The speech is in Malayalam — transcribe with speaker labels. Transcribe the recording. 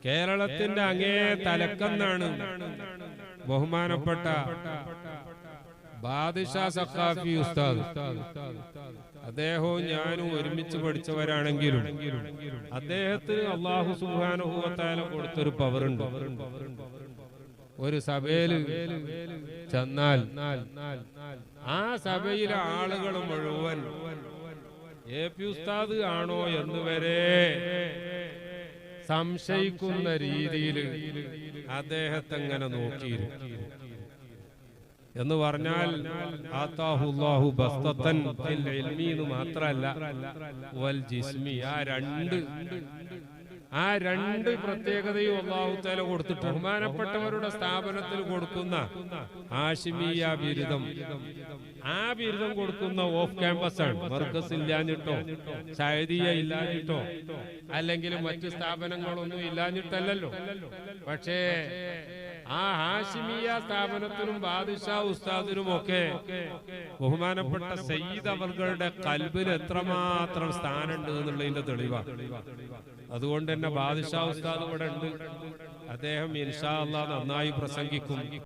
Speaker 1: കേരളത്തിന്റെ അങ്ങേ തലക്കെന്നാണ് ബഹുമാനപ്പെട്ട ബാദിഷാ സഖാഫി ഉസ്താദ്. അദ്ദേഹവും ഞാനും ഒരുമിച്ച് പഠിച്ചവരാണെങ്കിലും അദ്ദേഹത്തിന് അല്ലാഹു സുബ്ഹാനഹു വ തആല കൊടുത്തൊരു പവറുണ്ട്. ഒരു സഭയിൽ ചെന്നാൽ ആ സഭയിലെ ആളുകൾ മുഴുവൻ AP ഉസ്താദ് ആണോ എന്നുവരെ സംശയിക്കുന്ന രീതിയിൽ അദ്ദേഹത്തെ എങ്ങനെ നോക്കിയിരിക്കും എന്ന് പറഞ്ഞാൽ ആതാഹുല്ലാഹു ബസ്തൻ ഫിൽ ഇൽമി എന്ന് മാത്രമല്ല വൽ ജിസ്മി. ആ രണ്ട് പ്രത്യേകതയും അല്ലാഹു തആല കൊടുത്തിട്ട് ബഹുമാനപ്പെട്ടവരുടെ സ്ഥാപനത്തിൽ കൊടുക്കുന്ന ഹാഷിമിയ ബിരുദം, ആ ബിരുദം കൊടുക്കുന്ന ഓഫ് ക്യാമ്പസ് ആണ്. മർക്കസ് ഇല്ലാഞ്ഞിട്ടോ സഅദിയ ഇല്ലാഞ്ഞിട്ടോ അല്ലെങ്കിൽ മറ്റു സ്ഥാപനങ്ങളൊന്നും ഇല്ലാഞ്ഞിട്ടല്ലല്ലോ. പക്ഷേ ആ ഹാഷിമിയ സ്ഥാപനത്തിനും ബാദിഷാ ഉസ്താദിനും ഒക്കെ ബഹുമാനപ്പെട്ട സയ്യിദ് അവരുടെ ഖൽബിൽ എത്രമാത്രം സ്ഥാനമുണ്ട് എന്നുള്ളതിന്റെ തെളിവാണ്. അതുകൊണ്ട് തന്നെ ബാദിഷാ ഉസ്താദ് ഇവിടെ ഉണ്ട്. അദ്ദേഹം ഇൻഷാ അല്ലാഹ് നന്നായി പ്രസംഗിക്കും.